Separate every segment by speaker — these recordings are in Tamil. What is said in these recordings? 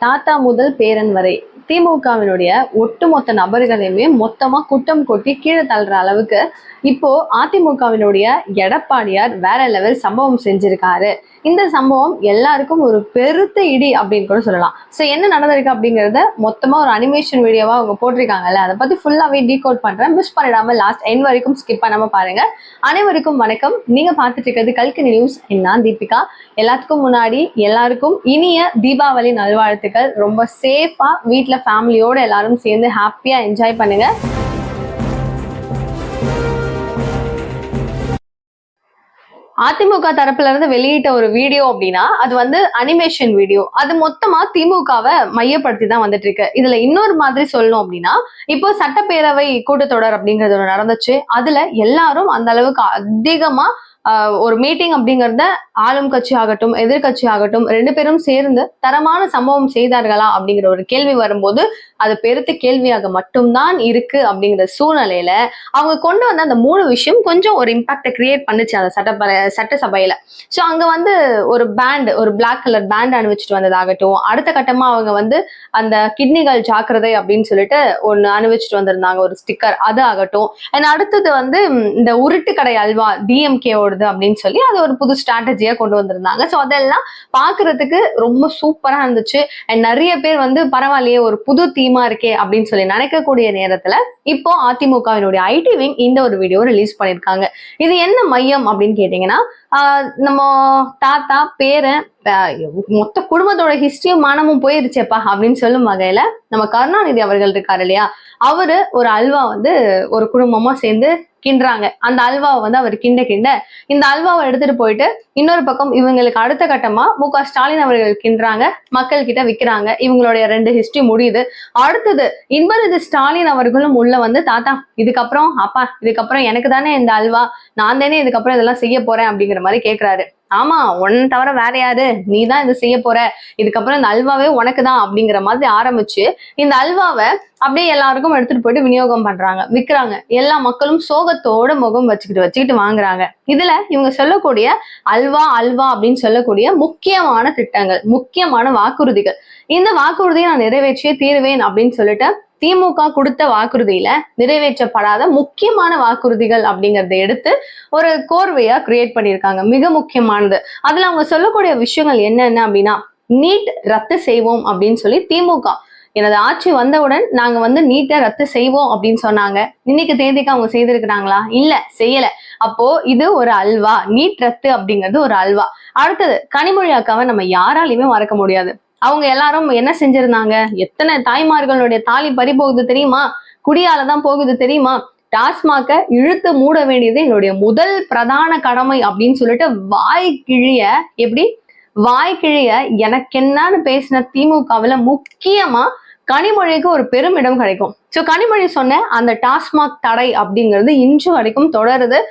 Speaker 1: தாத்தா முதல் பேரன் வரை திமுகவினுடைய ஒட்டுமொத்த நபர்களையுமே மொத்தமா குட்டம் கொட்டி கீழே தள்ளுற அளவுக்கு இப்போ அதிமுகவினுடைய எடப்பாடியார் வேற லெவல் சம்பவம் செஞ்சிருக்காரு. இந்த சம்பவம் எல்லாருக்கும் ஒரு பெருத்த இடி அப்படின்னு கூட சொல்லலாம். ஸோ என்ன நடந்திருக்கு அப்படிங்கறத மொத்தமா ஒரு அனிமேஷன் வீடியோவா அவங்க போட்டிருக்காங்கல்ல, அதை பத்தி ஃபுல்லாவே டீகோட் பண்றேன். மிஸ் பண்ணிடாம லாஸ்ட் எண்ட் வரைக்கும் ஸ்கிப் பண்ணாம பாருங்க. அனைவருக்கும் வணக்கம். நீங்க பார்த்துட்டு இருக்கிறது கல்கி நியூஸ். நான் தீபிகா. எல்லாத்துக்கும் முன்னாடி எல்லாருக்கும் இனிய தீபாவளி நல்வாழ்த்துக்கள். ரொம்ப சேஃபா வீட்டுல ஃபேமிலியோட எல்லாரும் சேர்ந்து ஹாப்பியா என்ஜாய் பண்ணுங்க. அதிமுக தரப்புல இருந்து வெளியிட்ட ஒரு வீடியோ அப்படின்னா அது வந்து அனிமேஷன் வீடியோ. அது மொத்தமா திமுகவை மையப்படுத்தி தான் வந்துட்டு இருக்கு. இதுல இன்னொரு மாதிரி சொல்லணும் அப்படின்னா, இப்போ சட்டப்பேரவை கூட்டத்தொடர் அப்படிங்கிறது ஒன்று நடந்துச்சு. அதுல எல்லாரும் அந்த அளவுக்கு அதிகமா ஒரு மீட்டிங் அப்படிங்கறத ஆளும் கட்சி ஆகட்டும் எதிர்கட்சி ஆகட்டும் ரெண்டு பேரும் சேர்ந்து தரமான சம்பவம் செய்தார்களா அப்படிங்கிற ஒரு கேள்வி வரும்போது அது பெருத்த கேள்வியாக மட்டும்தான் இருக்கு. அப்படிங்கிற சூழ்நிலையில அவங்க கொண்டு வந்த அந்த மூணு விஷயம் கொஞ்சம் ஒரு இம்பாக்ட கிரியேட் பண்ணுச்சு அந்த சட்டசபையில. ஸோ அங்க வந்து ஒரு பேண்ட், ஒரு பிளாக் கலர் பேண்ட் அணிவிச்சுட்டு வந்ததாகட்டும், அடுத்த கட்டமா அவங்க வந்து அந்த கிட்னிகள் ஜாக்கிரதை அப்படின்னு சொல்லிட்டு ஒன்னு அணிவிச்சுட்டு வந்திருந்தாங்க, ஒரு ஸ்டிக்கர், அது ஆகட்டும். அண்ட் அடுத்தது வந்து இந்த உருட்டு கடை அல்வா டிஎம்கே அப்படின்னு சொல்லி அது ஒரு புது ஸ்ட்ராட்டஜியா கொண்டு வந்திருந்தாங்க. ஸோ அதெல்லாம் பாக்குறதுக்கு ரொம்ப சூப்பரா இருந்துச்சு. அண்ட் நிறைய பேர் வந்து பரவாயில்லையே ஒரு புது தீமா இருக்கே அப்படின்னு சொல்லி நினைக்கக்கூடிய நேரத்துல இப்போ அதிமுகவினுடைய ஐடி விங் இந்த ஒரு வீடியோ ரிலீஸ் பண்ணிருக்காங்க. இது என்ன மையம் அப்படின்னு கேட்டீங்கன்னா, நம்ம தாத்தா பேரன் மொத்த குடும்பத்தோட ஹிஸ்டரியும் மானமும் போயிருச்சேப்பா அப்படின்னு சொல்லும் வகையில நம்ம கருணாநிதி அவர்கள் இருக்காரு இல்லையா, அவரு ஒரு அல்வா வந்து ஒரு குடும்பமா சேர்ந்து கிண்டுறாங்க. அந்த அல்வாவை வந்து அவர் கிண்ட இந்த அல்வாவை எடுத்துட்டு போயிட்டு இன்னொரு பக்கம் இவங்களுக்கு அடுத்த கட்டமா மு.க. ஸ்டாலின் அவர்கள் கிண்டுறாங்க, மக்கள் கிட்ட விற்கிறாங்க. இவங்களுடைய ரெண்டு ஹிஸ்டரி முடியுது. அடுத்தது இன்பநிதி ஸ்டாலின் அவர்களும் உள்ள வந்து, தாத்தா இதுக்கப்புறம் அப்பா இதுக்கப்புறம் எனக்கு தானே இந்த அல்வா, நான் தானே இதுக்கப்புறம் இதெல்லாம் செய்ய போறேன் அப்படிங்கிற மாதிரி கேட்கிறாரு. ஆமா, உன்னை தவிர வேற யாரு, நீ தான் இதை செய்ய போற, இதுக்கப்புறம் இந்த அல்வாவே உனக்கு தான் அப்படிங்கிற மாதிரி ஆரம்பிச்சு இந்த அல்வாவை அப்படியே எல்லாருக்கும் எடுத்துட்டு போயிட்டு விநியோகம் பண்றாங்க, விற்கிறாங்க. எல்லா மக்களும் சோகத்தோட முகம் வச்சுக்கிட்டு வாங்குறாங்க. இதுல இவங்க சொல்லக்கூடிய அல்வா அல்வா அப்படின்னு சொல்லக்கூடிய முக்கியமான திட்டங்கள், முக்கியமான வாக்குறுதிகள், இந்த வாக்குறுதியை நான் நிறைவேற்றியே தீருவேன் அப்படின்னு சொல்லிட்டு திமுக கொடுத்த வாக்குறுதியில நிறைவேற்றப்படாத முக்கியமான வாக்குறுதிகள் அப்படிங்கறத எடுத்து ஒரு கோர்வையா கிரியேட் பண்ணியிருக்காங்க. மிக முக்கியமானது அதுல அவங்க சொல்லக்கூடிய விஷயங்கள் என்னென்ன அப்படின்னா, நீட் ரத்து செய்வோம் அப்படின்னு சொல்லி திமுக எனது ஆட்சி வந்தவுடன் நாங்க வந்து நீட்டை ரத்து செய்வோம் அப்படின்னு சொன்னாங்க. இன்னைக்கு தேதிக்கு அவங்க செய்திருக்கிறாங்களா? இல்ல, செய்யல. அப்போ இது ஒரு அல்வா, நீட் ரத்து அப்படிங்கிறது ஒரு அல்வா. அடுத்தது கனிமொழி அக்காவை நம்ம யாராலையுமே மறக்க முடியாது. அவங்க எல்லாரும் என்ன செஞ்சிருந்தாங்க, எத்தனை தாய்மார்களுடைய தாலி பறி போகுது தெரியுமா, குடியாலதான் போகுது தெரியுமா, டாஸ்மாக இழுத்து மூட வேண்டியது என்னுடைய முதல் பிரதான கடமை அப்படின்னு சொல்லிட்டு வாய் கிழிய எனக்கு என்னன்னு பேசின திமுகவுல முக்கியமா கனிமொழிக்கு ஒரு பெரும் இடம் கிடைக்கும். சோ கனிமொழி சொன்ன அந்த டாஸ்மாக் தடை அப்படிங்கிறது இன்று வரைக்கும் தொடருது.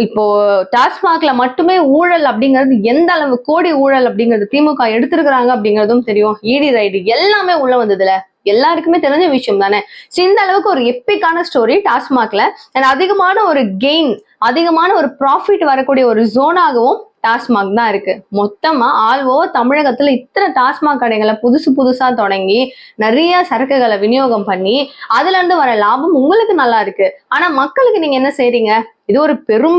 Speaker 1: இப்போ டாஸ்மாக்ல மட்டுமே ஊழல் அப்படிங்கிறது எந்த அளவு கோடி ஊழல் அப்படிங்கிறது திமுக எடுத்திருக்கிறாங்க அப்படிங்கிறதும் தெரியும். இடி ரைடு எல்லாமே உள்ள வந்ததுல எல்லாருக்குமே தெரிஞ்ச விஷயம் தானே. இந்த அளவுக்கு ஒரு எப்பிக்கான ஸ்டோரி டாஸ்மாக்ல அதிகமான ஒரு கெயின், அதிகமான ஒரு ப்ராஃபிட் வரக்கூடிய ஒரு ஜோனாகவும் டாஸ்மாக் தான் இருக்கு. மொத்தமா தமிழகத்துல இத்தனை டாஸ்மாக் கடைகளை புதுசா தொடங்கி நிறைய சரக்குகளை விநியோகம் பண்ணி அதுல இருந்து வர லாபம் உங்களுக்கு நல்லா இருக்கு. ஆனா மக்களுக்கு நீங்க என்ன செய்றீங்க? இது ஒரு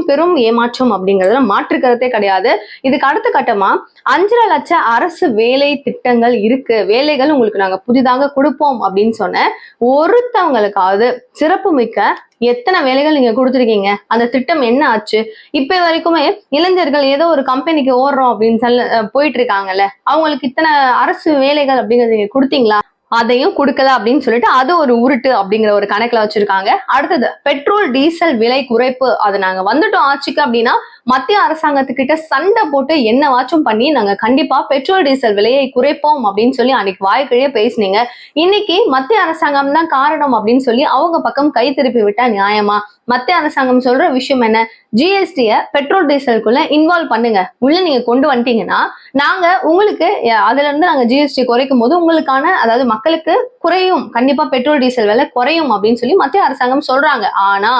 Speaker 1: பெரும் ஏமாற்றம் அப்படிங்கறதுல மாற்று கருத்தே கிடையாது. இதுக்கு அடுத்த கட்டமா 5.5 லட்சம் அரசு வேலை திட்டங்கள் இருக்கு, வேலைகள் உங்களுக்கு நாங்க புதிதாக கொடுப்போம் அப்படின்னு சொன்ன ஒருத்தவங்களுக்காவது சிறப்பு மிக்க எத்தனை வேலைகள் நீங்க கொடுத்துருக்கீங்க? அந்த திட்டம் என்ன ஆச்சு? இப்ப வரைக்குமே இளைஞர்கள் ஏதோ ஒரு கம்பெனிக்கு ஓடுறோம் அப்படின்னு போயிட்டு இருக்காங்கல்ல, அவங்களுக்கு இத்தனை அரசு வேலைகள் அப்படிங்கறது நீங்க கொடுத்தீங்களா? அதையும் கொடுக்கல அப்படின்னு சொல்லிட்டு அது ஒரு உருட்டு அப்படிங்கிற ஒரு கணக்குல வச்சிருக்காங்க. அடுத்தது பெட்ரோல் டீசல் விலை குறைப்பு, அது நாங்க வந்துட்டோம் ஆட்சிக்கு அப்படின்னா மத்திய அரசாங்கத்துக்கிட்ட சண்டை போட்டு என்னவாச்சும் பண்ணி நாங்க கண்டிப்பா பெட்ரோல் டீசல் விலையை குறைப்போம் அப்படின்னு சொல்லி அன்னைக்கு வாய்க்கிழிய பேசினீங்க. இன்னைக்கு மத்திய அரசாங்கம் தான் காரணம் அப்படின்னு சொல்லி அவங்க பக்கம் கை திருப்பி விட்டா நியாயமா? மத்திய அரசாங்கம் சொல்ற விஷயம் என்ன? ஜிஎஸ்டிய பெட்ரோல் டீசலுக்குள்ள இன்வால்வ் பண்ணுங்க, உள்ள நீங்க கொண்டு வந்துட்டீங்கன்னா நாங்க உங்களுக்கு அதுல இருந்து நாங்க ஜிஎஸ்டி குறைக்கும் போது உங்களுக்கான, அதாவது மக்களுக்கு குறையும், கண்டிப்பா பெட்ரோல் டீசல் விலை குறையும் அப்படின்னு சொல்லி மத்திய அரசாங்கம் சொல்றாங்க. ஆனா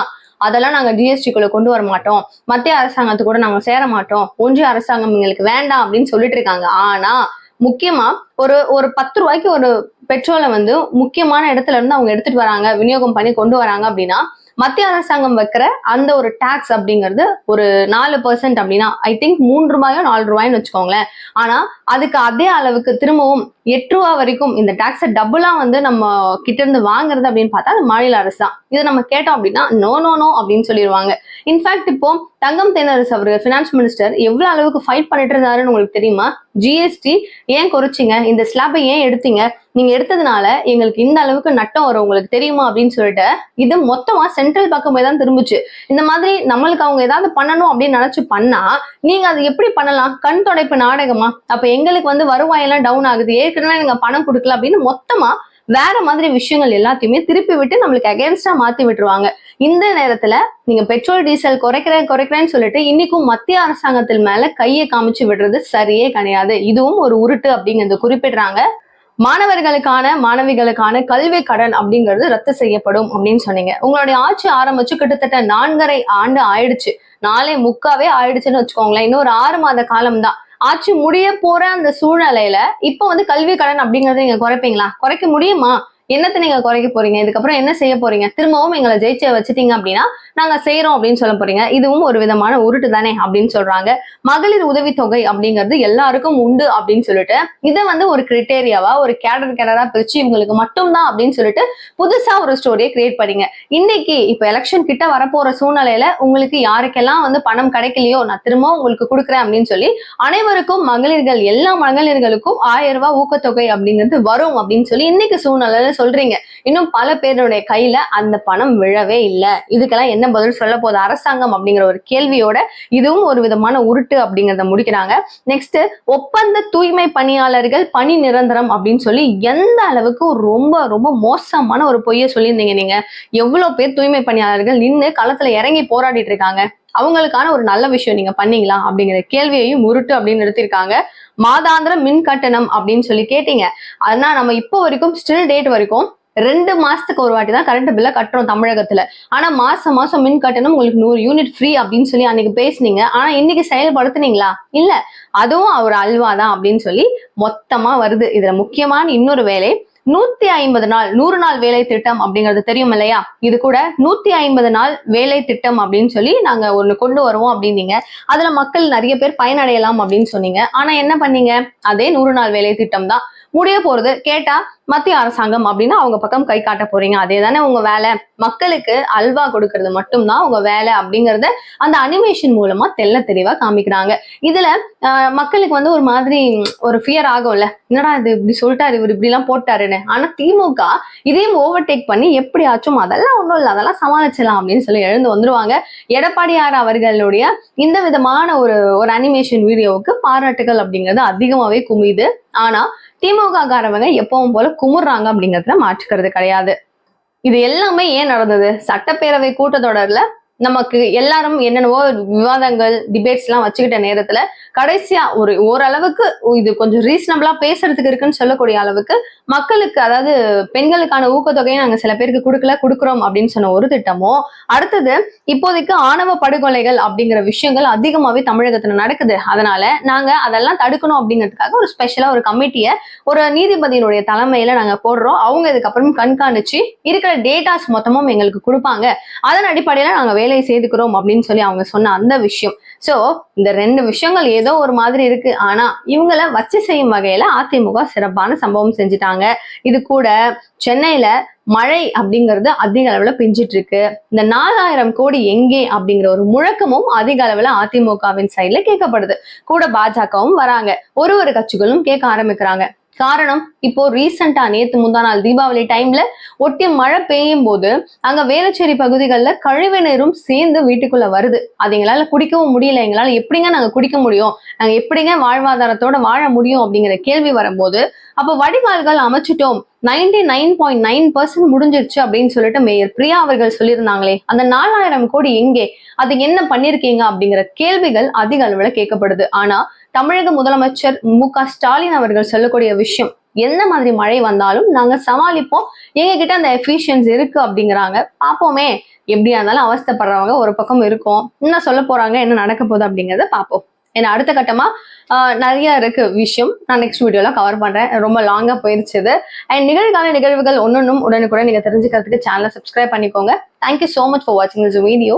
Speaker 1: அதெல்லாம் நாங்க ஜிஎஸ்டிக்குள்ள கொண்டு வர மாட்டோம், மத்திய அரசாங்கத்து கூட நாங்க சேர மாட்டோம், ஒன்றிய அரசாங்கம் எங்களுக்கு வேண்டாம் அப்படின்னு சொல்லிட்டு இருக்காங்க. ஆனா முக்கியமா ஒரு ஒரு 10 ரூபாய்க்கு ஒரு பெட்ரோலை வந்து முக்கியமான இடத்துல இருந்து அவங்க எடுத்துட்டு வராங்க, விநியோகம் பண்ணி கொண்டு வராங்க அப்படின்னா மத்திய அரசாங்கம் வைக்கிற அந்த ஒரு டாக்ஸ் அப்படிங்கிறது ஒரு 4% அப்படின்னா ஐ திங்க் 3 ரூபாயோ 4 ரூபாய்ன்னு வச்சுக்கோங்களேன். ஆனா அதுக்கு அதே அளவுக்கு திரும்பவும் 8 ரூபா வரைக்கும் இந்த டாக்ஸை டபுளா வந்து நம்ம கிட்ட இருந்து வாங்குறது அப்படின்னு பார்த்தா அது மாநில அரசு தான். இதை நம்ம கேட்டோம் அப்படின்னா நோ நோ நோ அப்படின்னு சொல்லிடுவாங்க. இன்ஃபேக்ட் இப்போ தங்கம் தென்னரசு அவர்கள் ஃபினான்ஸ் மினிஸ்டர் எவ்வளவு அளவுக்கு ஃபைட் பண்ணிட்டு இருந்தாருன்னு உங்களுக்கு தெரியுமா? ஜிஎஸ்டி ஏன் குறைச்சிங்க, இந்த ஸ்லாபை ஏன் எடுத்தீங்க, நீங்க எடுத்ததுனால எங்களுக்கு இந்த அளவுக்கு நட்டம் வரும் உங்களுக்கு தெரியுமா அப்படின்னு சொல்லிட்டு இது மொத்தமா சென்ட்ரல் பக்கமே தான் திரும்பிச்சு. இந்த மாதிரி நம்மளுக்கு அவங்க ஏதாவது பண்ணணும் அப்படின்னு நினைச்சு பண்ணா நீங்க அது எப்படி பண்ணலாம்? கண் தொடைப்பு நாடகமா? அப்ப எங்களுக்கு வந்து வருவாயெல்லாம் டவுன் ஆகுது, ஏற்கனவே நீங்க பணம் கொடுக்கல அப்படின்னு மொத்தமா வேற மாதிரி விஷயங்கள் எல்லாத்தையுமே திருப்பி விட்டு நம்மளுக்கு அகேன்ஸ்டா மாத்தி விட்டுருவாங்க. இந்த நேரத்துல நீங்க பெட்ரோல் டீசல் குறைக்கிறேன்னு சொல்லிட்டு இன்னைக்கும் மத்திய அரசாங்கத்தில் மேல கையை காமிச்சு விடுறது சரியே கிடையாது. இதுவும் ஒரு உருட்டு அப்படிங்கிறது குறிப்பிடுறாங்க. மாணவிகளுக்கான கல்வி கடன் அப்படிங்கிறது ரத்து செய்யப்படும் அப்படின்னு சொன்னீங்க. உங்களுடைய ஆட்சி ஆரம்பிச்சு கிட்டத்தட்ட 4.5 ஆண்டு ஆயிடுச்சு, 4.75 ஆயிடுச்சுன்னு வச்சுக்கோங்களேன். இன்னும் ஒரு 6 மாத காலம் தான் ஆட்சி முடிய போற அந்த சூழ்நிலையில இப்ப வந்து கல்வி கடன் அப்படிங்கறத நீங்க குறைப்பீங்களா? குறைக்க முடியுமா? என்னத்தை நீங்க குறைக்க போறீங்க? இதுக்கப்புறம் என்ன செய்ய போறீங்க? திரும்பவும் எங்களை ஜெயிச்ச வச்சுட்டீங்க அப்படின்னா நாங்க செய்யறோம் அப்படின்னு சொல்ல போறீங்க. இதுவும் ஒரு விதமான உருட்டு தானே அப்படின்னு சொல்றாங்க. மகளிர் உதவித்தொகை அப்படிங்கிறது எல்லாருக்கும் உண்டு அப்படின்னு சொல்லிட்டு இதை வந்து ஒரு கிரிட்டேரியாவா ஒரு கேடரா பிரிச்சு இவங்களுக்கு மட்டும்தான் அப்படின்னு சொல்லிட்டு புதுசா ஒரு ஸ்டோரியை கிரியேட் பண்ணீங்க. இன்னைக்கு இப்ப எலெக்ஷன் கிட்ட வரப்போற சூழ்நிலையில உங்களுக்கு யாருக்கெல்லாம் வந்து பணம் கிடைக்கலையோ நான் திரும்பவும் உங்களுக்கு கொடுக்குறேன் அப்படின்னு சொல்லி அனைவருக்கும் எல்லா மகளிர்களுக்கும் 1000 ரூபாய் ஊக்கத்தொகை அப்படிங்கிறது வரும் அப்படின்னு சொல்லி இன்னைக்கு சூழ்நிலையில சொல்றீங்க. இன்னும் பல பேருடைய கையில அந்த பணம் விழவே இல்லை. இதுக்கெல்லாம் என்ன பதில் சொல்ல போகுது அரசாங்கம் அப்படிங்கிற ஒரு கேள்வியோட இதுவும் ஒரு விதமான உருட்டு அப்படிங்கிறத முடிக்கிறாங்க. நெக்ஸ்ட், ஒப்பந்த தூய்மை பணியாளர்கள் பணி நிரந்தரம் அப்படின்னு சொல்லி எந்த அளவுக்கு ரொம்ப ரொம்ப மோசமான ஒரு பொய்யை சொல்லியிருந்தீங்க. நீங்க எவ்வளவு பேர் தூய்மை பணியாளர்கள் நின்று களத்துல இறங்கி போராடிட்டு இருக்காங்க, அவங்களுக்கான ஒரு நல்ல விஷயம் நீங்க பண்ணீங்களா அப்படிங்கிற கேள்வியையும் உருட்டு அப்படின்னு நிறுத்திருக்காங்க. மாதாந்திர மின் கட்டணம் அப்படின்னு சொல்லி கேட்டீங்க. ஆனா நம்ம இப்போ வரைக்கும் ஸ்டில் டேட் வரைக்கும் 2 மாசத்துக்கு ஒரு வாட்டி தான் கரண்ட் பில்ல கட்டுறோம் தமிழகத்துல. ஆனா மாசம் மின் கட்டணம் உங்களுக்கு 100 யூனிட் ஃப்ரீ அப்படின்னு சொல்லி அன்னைக்கு பேசுனீங்க. ஆனா இன்னைக்கு செயல்படுத்துனீங்களா? இல்ல. அதுவும் ஒரு அல்வா தான் அப்படின்னு சொல்லி மொத்தமா வருது. இதுல முக்கியமான இன்னொரு வேலை 150 நாள் 100 நாள் வேலை திட்டம் அப்படிங்கிறது தெரியும் இல்லையா? இது கூட 150 நாள் வேலை திட்டம் அப்படின்னு சொல்லி நாங்க ஒண்ணு கொண்டு வருவோம் அப்படின்னீங்க. அதுல மக்கள் நிறைய பேர் பயனடையலாம் அப்படின்னு சொன்னீங்க. ஆனா என்ன பண்ணீங்க? அதே 100 நாள் வேலை திட்டம் தான் முடிய போறது. கேட்டா மத்திய அரசாங்கம் அப்படின்னா அவங்க பக்கம் கை காட்ட போறீங்க. அதே தானே உங்க வேலை. மக்களுக்கு அல்வா கொடுக்கறது மட்டும்தான் உங்க வேலை அப்படிங்கறத அந்த அனிமேஷன் மூலமா தெளிவா காமிக்கிறாங்க. இதுல மக்களுக்கு வந்து ஒரு மாதிரி ஒரு ஃபியர் ஆகும்ல, என்னடா இது இப்படி சொல்லிட்டாரு, இவர் இப்படி எல்லாம் போட்டாருன்னு. ஆனா திமுக இதையும் ஓவர்டேக் பண்ணி எப்படியாச்சும் அதெல்லாம் ஒண்ணும் இல்லை, அதெல்லாம் சமாளிச்சலாம் அப்படின்னு சொல்லி எழுந்து வந்துருவாங்க. எடப்பாடியார் அவர்களுடைய இந்த விதமான ஒரு அனிமேஷன் வீடியோவுக்கு பாராட்டுகள் அப்படிங்கிறது அதிகமாவே குமியுது. ஆனா திமுக காரவங்க எப்பவும் போல குமுறாங்க அப்படிங்கறதுல மாற்றுக்கிறது கிடையாது. இது எல்லாமே ஏன் நடந்தது? சட்டப்பேரவை கூட்டத்தொடர்ல நமக்கு எல்லாரும் என்னென்னவோ விவாதங்கள் டிபேட்ஸ் எல்லாம் வச்சுக்கிட்ட நேரத்துல கடைசியா ஓரளவுக்கு இது கொஞ்சம் ரீசனபிளா பேசுறதுக்கு இருக்குன்னு சொல்லக்கூடிய அளவுக்கு மக்களுக்கு, அதாவது பெண்களுக்கான ஊக்கத்தொகையை நாங்க சில பேருக்கு கொடுக்குறோம் அப்படின்னு சொன்ன ஒரு திட்டமும், அடுத்தது இப்போதைக்கு ஆணவ படுகொலைகள் அப்படிங்கிற விஷயங்கள் அதிகமாவே தமிழகத்துல நடக்குது, அதனால நாங்க அதெல்லாம் தடுக்கணும் அப்படிங்கிறதுக்காக ஒரு ஸ்பெஷலா ஒரு கமிட்டியை ஒரு நீதிபதியினுடைய தலைமையில நாங்க போடுறோம். அவங்க இதுக்கப்புறம் கண்காணிச்சு இருக்கிற டேட்டாஸ் மொத்தமும் எங்களுக்கு கொடுப்பாங்க, அதன் அடிப்படையில நாங்க வேலையை செய்துக்கிறோம் அப்படின்னு சொல்லி அவங்க சொன்ன அந்த விஷயம். சோ இந்த 2 விஷயங்கள் ஏதோ ஒரு மாதிரி இருக்கு. ஆனா இவங்களை வச்சு செய்யும் வகையில அதிமுக சிறப்பான சம்பவம் செஞ்சுட்டாங்க. இது கூட சென்னையில மழை அப்படிங்கிறது அதிக அளவுல பெஞ்சிட்டு இருக்கு. இந்த 4000 கோடி எங்கே அப்படிங்கிற ஒரு முழக்கமும் அதிக அளவுல அதிமுகவின் சைட்ல கேட்கப்படுது. கூட பாஜகவும் வராங்க, ஒரு கட்சிகளும் கேட்க ஆரம்பிக்கிறாங்க. காரணம், இப்போ ரீசெண்டா நேத்து முந்தா நாள் தீபாவளி டைம்ல ஒட்டி மழை பெய்யும் போது அங்க வேளச்சேரி பகுதிகளில் கழிவு நீரும் சேர்ந்து வீட்டுக்குள்ள வருது. அது எங்களால குடிக்கவும் முடியல. எங்களால எப்படிங்க நாங்க குடிக்க முடியும், நாங்க எப்படிங்க வாழ்வாதாரத்தோட வாழ முடியும் அப்படிங்கிற கேள்வி வரும்போது அப்ப வடிகால்கள் அமைச்சிட்டோம், 99.9% முடிஞ்சிருச்சு அப்படின்னு சொல்லிட்டு மேயர் பிரியா அவர்கள் சொல்லியிருந்தாங்களே, அந்த 4000 கோடி எங்கே, அது என்ன பண்ணிருக்கீங்க அப்படிங்கிற கேள்விகள் அதிக அளவுல கேட்கப்படுது. ஆனா தமிழக முதலமைச்சர் மு.க. ஸ்டாலின் அவர்கள் சொல்லக்கூடிய விஷயம், எந்த மாதிரி மழை வந்தாலும் நாங்க சமாளிப்போம், எங்க கிட்ட அந்த எஃபிஷியன்ஸ் இருக்கு அப்படிங்கிறாங்க. பாப்போமே, எப்படியா இருந்தாலும் அவஸ்தைப்படுறவங்க ஒரு பக்கம் இருக்கும், என்ன சொல்ல போறாங்க, என்ன நடக்க போகுது அப்படிங்கறத பாப்போம். ஏன்னா அடுத்த கட்டமா நிறைய இருக்கு விஷயம். நான் நெக்ஸ்ட் வீடியோல கவர் பண்றேன். ரொம்ப லாங்கா போயிருச்சு இது. அண்ட் நிகழ்கால நிகழ்வுகள் ஒன்னொன்னும் உடனுக்குடன் நீங்க தெரிஞ்சுக்கிறதுக்கு சேனலை சப்ஸ்கிரைப் பண்ணிக்கோங்க. தேங்க்யூ சோ மச் ஃபார் வாட்சிங் திஸ் வீடியோ.